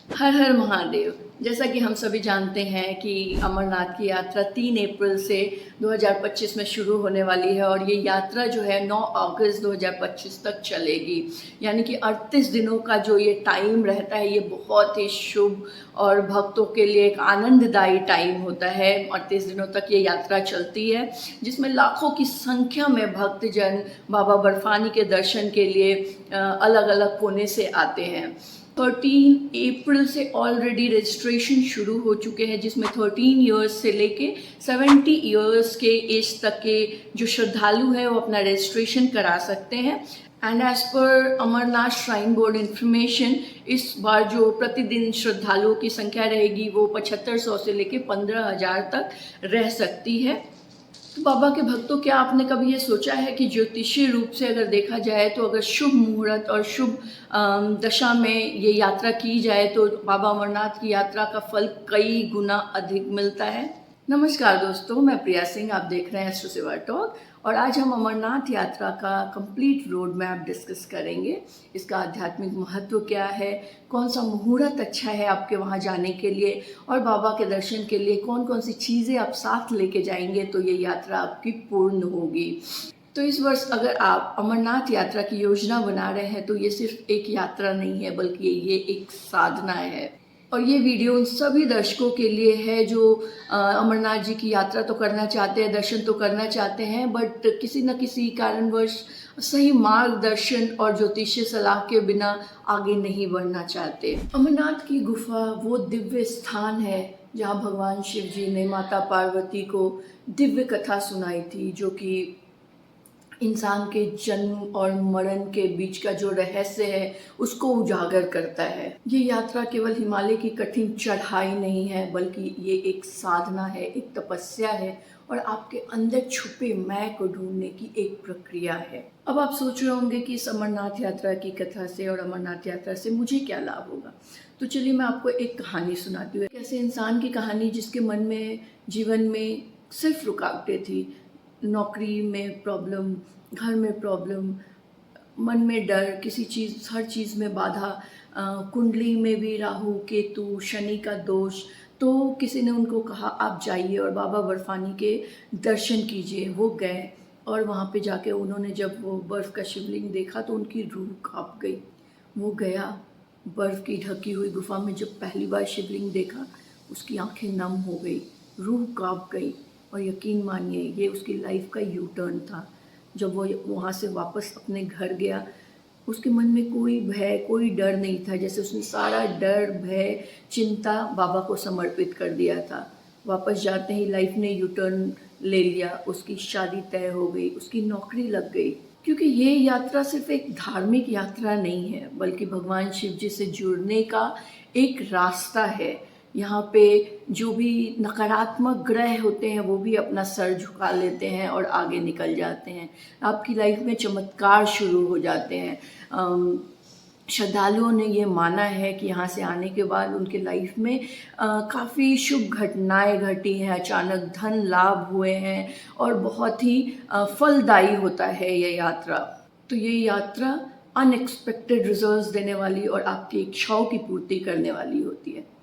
हर हर महादेव। जैसा कि हम सभी जानते हैं कि अमरनाथ की यात्रा 3 अप्रैल से 2025 में शुरू होने वाली है और ये यात्रा जो है 9 अगस्त 2025 तक चलेगी। यानी कि 38 दिनों का जो ये टाइम रहता है, ये बहुत ही शुभ और भक्तों के लिए एक आनंददायी टाइम होता है। 38 दिनों तक ये यात्रा चलती है, जिसमें लाखों की संख्या में भक्तजन बाबा बर्फानी के दर्शन के लिए अलग अलग कोने से आते हैं। 13 अप्रैल से ऑलरेडी रजिस्ट्रेशन शुरू हो चुके हैं, जिसमें 13 इयर्स से लेके 70 इयर्स के एज तक के जो श्रद्धालु हैं वो अपना रजिस्ट्रेशन करा सकते हैं। And as per Amarnath shrine board information, इस बार जो प्रतिदिन श्रद्धालुओं की संख्या रहेगी वो 7500 से लेके 15,000 तक रह सकती है। तो बाबा के भक्तों, क्या आपने कभी ये सोचा है कि ज्योतिषीय रूप से अगर देखा जाए तो अगर शुभ मुहूर्त और शुभ दशा में ये यात्रा की जाए तो बाबा अमरनाथ की यात्रा का फल कई गुना अधिक मिलता है। नमस्कार दोस्तों, मैं प्रिया सिंह, आप देख रहे हैं एस्ट्रो सेवा टॉक और आज हम अमरनाथ यात्रा का कंप्लीट रोड मैप डिस्कस करेंगे। इसका आध्यात्मिक महत्व क्या है, कौन सा मुहूर्त अच्छा है आपके वहाँ जाने के लिए और बाबा के दर्शन के लिए कौन कौन सी चीज़ें आप साथ लेके जाएंगे तो ये यात्रा आपकी पूर्ण होगी। तो इस वर्ष अगर आप अमरनाथ यात्रा की योजना बना रहे हैं तो ये सिर्फ एक यात्रा नहीं है, बल्कि ये एक साधना है। और ये वीडियो उन सभी दर्शकों के लिए है जो अमरनाथ जी की यात्रा तो करना चाहते हैं, दर्शन तो करना चाहते हैं, बट किसी न किसी कारणवश सही मार्गदर्शन और ज्योतिषीय सलाह के बिना आगे नहीं बढ़ना चाहते। अमरनाथ की गुफा वो दिव्य स्थान है जहाँ भगवान शिव जी ने माता पार्वती को दिव्य कथा सुनाई थी, जो कि इंसान के जन्म और मरण के बीच का जो रहस्य है उसको उजागर करता है। ये यात्रा केवल हिमालय की कठिन चढ़ाई नहीं है, बल्कि ये एक साधना है, एक तपस्या है और आपके अंदर छुपे मैं को ढूंढने की एक प्रक्रिया है। अब आप सोच रहे होंगे कि इस अमरनाथ यात्रा की कथा से और अमरनाथ यात्रा से मुझे क्या लाभ होगा। तो चलिए मैं आपको एक कहानी सुनाती हूँ। कैसे इंसान की कहानी जिसके मन में, जीवन में सिर्फ रुकावटें थी, नौकरी में प्रॉब्लम, घर में प्रॉब्लम, मन में डर, किसी चीज़, हर चीज़ में बाधा, कुंडली में भी राहु केतु शनि का दोष। तो किसी ने उनको कहा आप जाइए और बाबा बर्फानी के दर्शन कीजिए। वो गए और वहाँ पे जाके उन्होंने जब वो बर्फ़ का शिवलिंग देखा तो उनकी रूह कांप गई। वो गया, बर्फ़ की ढकी हुई गुफा में जब पहली बार शिवलिंग देखा, उसकी आंखें नम हो गई, रूह कांप गई। और यकीन मानिए ये उसकी लाइफ का यू टर्न था। जब वो वहाँ से वापस अपने घर गया, उसके मन में कोई भय, कोई डर नहीं था। जैसे उसने सारा डर, भय, चिंता बाबा को समर्पित कर दिया था। वापस जाते ही लाइफ ने यू टर्न ले लिया, उसकी शादी तय हो गई, उसकी नौकरी लग गई। क्योंकि ये यात्रा सिर्फ एक धार्मिक यात्रा नहीं है, बल्कि भगवान शिव जी से जुड़ने का एक रास्ता है। यहाँ पे जो भी नकारात्मक ग्रह होते हैं वो भी अपना सर झुका लेते हैं और आगे निकल जाते हैं। आपकी लाइफ में चमत्कार शुरू हो जाते हैं। श्रद्धालुओं ने ये माना है कि यहाँ से आने के बाद उनके लाइफ में काफ़ी शुभ घटनाएं घटी हैं, अचानक धन लाभ हुए हैं और बहुत ही फलदायी होता है ये यात्रा। तो ये यात्रा अनएक्सपेक्टेड रिजल्ट्स देने वाली और आपकी इच्छाओं की पूर्ति करने वाली होती है।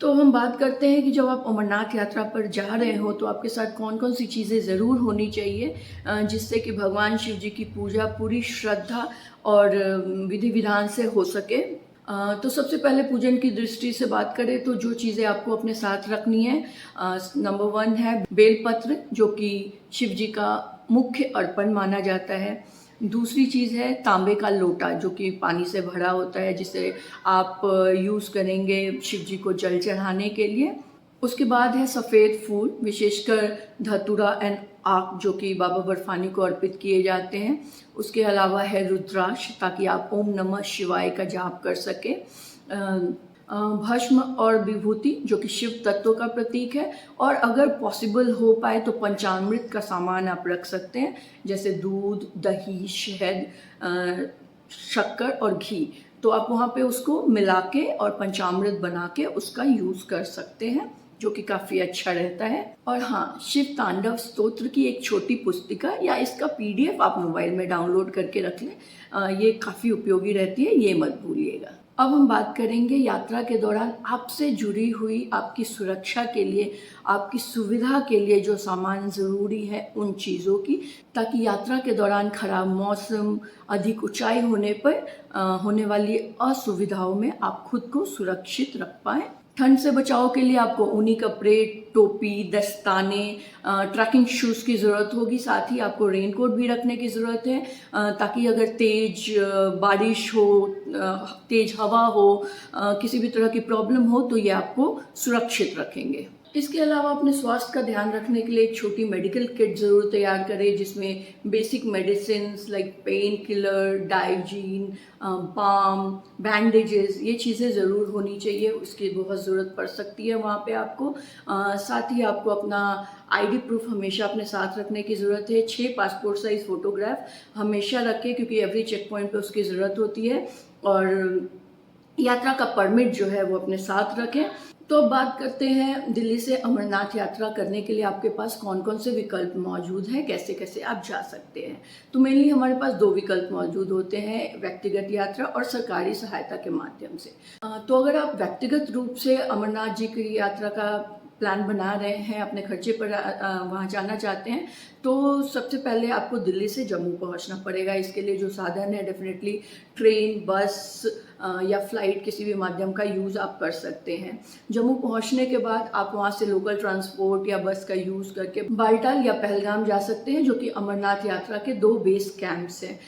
तो हम बात करते हैं कि जब आप अमरनाथ यात्रा पर जा रहे हो तो आपके साथ कौन कौन सी चीज़ें ज़रूर होनी चाहिए, जिससे कि भगवान शिव जी की पूजा पूरी श्रद्धा और विधि विधान से हो सके। तो सबसे पहले पूजन की दृष्टि से बात करें तो जो चीज़ें आपको अपने साथ रखनी है, नंबर 1 है बेलपत्र, जो कि शिव जी का मुख्य अर्पण माना जाता है। दूसरी चीज़ है तांबे का लोटा, जो कि पानी से भरा होता है, जिसे आप यूज़ करेंगे शिव जी को जल चढ़ाने के लिए। उसके बाद है सफ़ेद फूल, विशेषकर धतूरा एंड आक, जो कि बाबा बर्फानी को अर्पित किए जाते हैं। उसके अलावा है रुद्राक्ष, ताकि आप ओम नमः शिवाय का जाप कर सकें। भस्म और विभूति, जो कि शिव तत्व का प्रतीक है। और अगर पॉसिबल हो पाए तो पंचामृत का सामान आप रख सकते हैं, जैसे दूध, दही, शहद, शक्कर और घी। तो आप वहाँ पे उसको मिला के और पंचामृत बना के उसका यूज़ कर सकते हैं, जो कि काफ़ी अच्छा रहता है। और हाँ, शिव तांडव स्तोत्र की एक छोटी पुस्तिका या इसका PDF आप मोबाइल में डाउनलोड करके रख लें, ये काफ़ी उपयोगी रहती है, ये मत भूलिएगा। अब हम बात करेंगे यात्रा के दौरान आपसे जुड़ी हुई आपकी सुरक्षा के लिए, आपकी सुविधा के लिए जो सामान ज़रूरी है उन चीज़ों की, ताकि यात्रा के दौरान ख़राब मौसम, अधिक ऊंचाई होने पर होने वाली असुविधाओं में आप खुद को सुरक्षित रख पाएँ। ठंड से बचाव के लिए आपको ऊनी कपड़े, टोपी, दस्ताने, ट्रैकिंग शूज़ की ज़रूरत होगी। साथ ही आपको रेनकोट भी रखने की ज़रूरत है, ताकि अगर तेज़ बारिश हो, तेज़ हवा हो, किसी भी तरह की प्रॉब्लम हो तो ये आपको सुरक्षित रखेंगे। इसके अलावा अपने स्वास्थ्य का ध्यान रखने के लिए एक छोटी मेडिकल किट ज़रूर तैयार करें, जिसमें basic medicines like pain killer, Digene, balm, bandages, ये चीज़ें ज़रूर होनी चाहिए। उसकी बहुत ज़रूरत पड़ सकती है वहाँ पे आपको। साथ ही आपको अपना आईडी प्रूफ हमेशा अपने साथ रखने की ज़रूरत है। 6 पासपोर्ट साइज़ फ़ोटोग्राफ हमेशा रखें, क्योंकि एवरी चेक पॉइंट पे उसकी ज़रूरत होती है। और यात्रा का परमिट जो है वो अपने साथ रखें। तो अब बात करते हैं दिल्ली से अमरनाथ यात्रा करने के लिए आपके पास कौन कौन से विकल्प मौजूद हैं, कैसे कैसे आप जा सकते हैं। तो मेनली हमारे पास 2 विकल्प मौजूद होते हैं, व्यक्तिगत यात्रा और सरकारी सहायता के माध्यम से। तो अगर आप व्यक्तिगत रूप से अमरनाथ जी की यात्रा का प्लान बना रहे हैं, अपने खर्चे पर वहाँ जाना चाहते हैं, तो सबसे पहले आपको दिल्ली से जम्मू पहुँचना पड़ेगा। इसके लिए जो साधन है डेफिनेटली ट्रेन, बस या फ्लाइट, किसी भी माध्यम का यूज़ आप कर सकते हैं। जम्मू पहुँचने के बाद आप वहाँ से लोकल ट्रांसपोर्ट या बस का यूज़ करके बालटाल या पहलगाम जा सकते हैं, जो कि अमरनाथ यात्रा के 2 बेस कैंप्स हैं।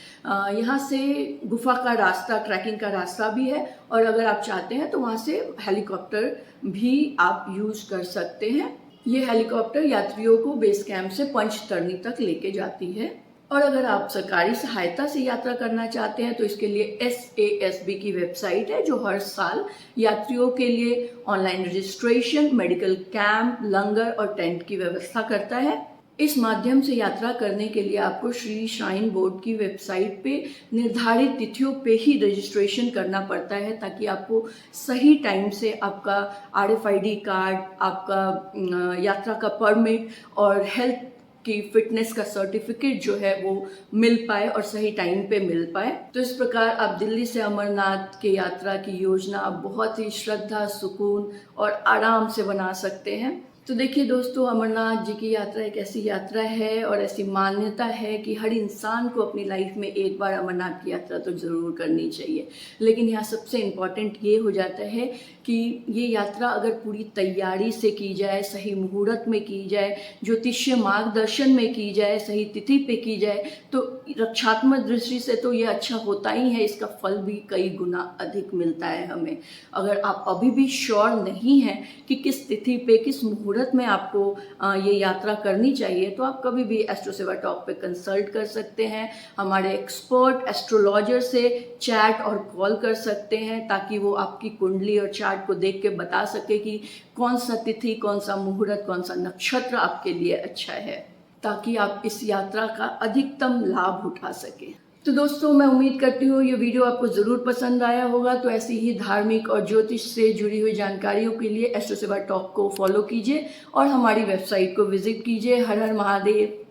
यहाँ से गुफा का रास्ता, ट्रैकिंग का रास्ता भी है, और अगर आप चाहते हैं तो वहाँ से हेलीकॉप्टर भी आप यूज़ कर सकते हैं। ये हेलीकॉप्टर यात्रियों को बेस कैंप से पंचतरणी तक लेके जाती है। और अगर आप सरकारी सहायता से यात्रा करना चाहते हैं तो इसके लिए SASB की वेबसाइट है, जो हर साल यात्रियों के लिए ऑनलाइन रजिस्ट्रेशन, मेडिकल कैंप, लंगर और टेंट की व्यवस्था करता है। इस माध्यम से यात्रा करने के लिए आपको श्री श्राइन बोर्ड की वेबसाइट पे निर्धारित तिथियों पे ही रजिस्ट्रेशन करना पड़ता है, ताकि आपको सही टाइम से आपका RFID कार्ड, आपका यात्रा का परमिट और हेल्थ की फिटनेस का सर्टिफिकेट जो है वो मिल पाए और सही टाइम पे मिल पाए। तो इस प्रकार आप दिल्ली से अमरनाथ की यात्रा की योजना आप बहुत ही श्रद्धा, सुकून और आराम से बना सकते हैं। तो देखिए दोस्तों, अमरनाथ जी की यात्रा एक ऐसी यात्रा है और ऐसी मान्यता है कि हर इंसान को अपनी लाइफ में एक बार अमरनाथ की यात्रा तो ज़रूर करनी चाहिए। लेकिन यहाँ सबसे इम्पॉर्टेंट ये हो जाता है कि ये यात्रा अगर पूरी तैयारी से की जाए, सही मुहूर्त में की जाए, ज्योतिषीय मार्गदर्शन में की जाए, सही तिथि पे की जाए, तो रक्षात्मक दृष्टि से तो ये अच्छा होता ही है, इसका फल भी कई गुना अधिक मिलता है हमें। अगर आप अभी भी श्योर नहीं हैं कि किस तिथि पे, किस मुहूर्त में आपको ये यात्रा करनी चाहिए, तो आप कभी भी एस्ट्रो सेवा टॉक पे कंसल्ट कर सकते हैं। हमारे एक्सपर्ट एस्ट्रोलॉजर से चैट और कॉल कर सकते हैं, ताकि वो आपकी कुंडली और चार्ट को देख के बता सके कि कौन सा तिथि, कौन सा मुहूर्त, कौन सा नक्षत्र आपके लिए अच्छा है, ताकि आप इस यात्रा का अधिकतम लाभ उठा सकें। तो दोस्तों, मैं उम्मीद करती हूँ ये वीडियो आपको ज़रूर पसंद आया होगा। तो ऐसी ही धार्मिक और ज्योतिष से जुड़ी हुई जानकारियों के लिए एस्ट्रो सेवा टॉक को फॉलो कीजिए और हमारी वेबसाइट को विजिट कीजिए। हर हर महादेव।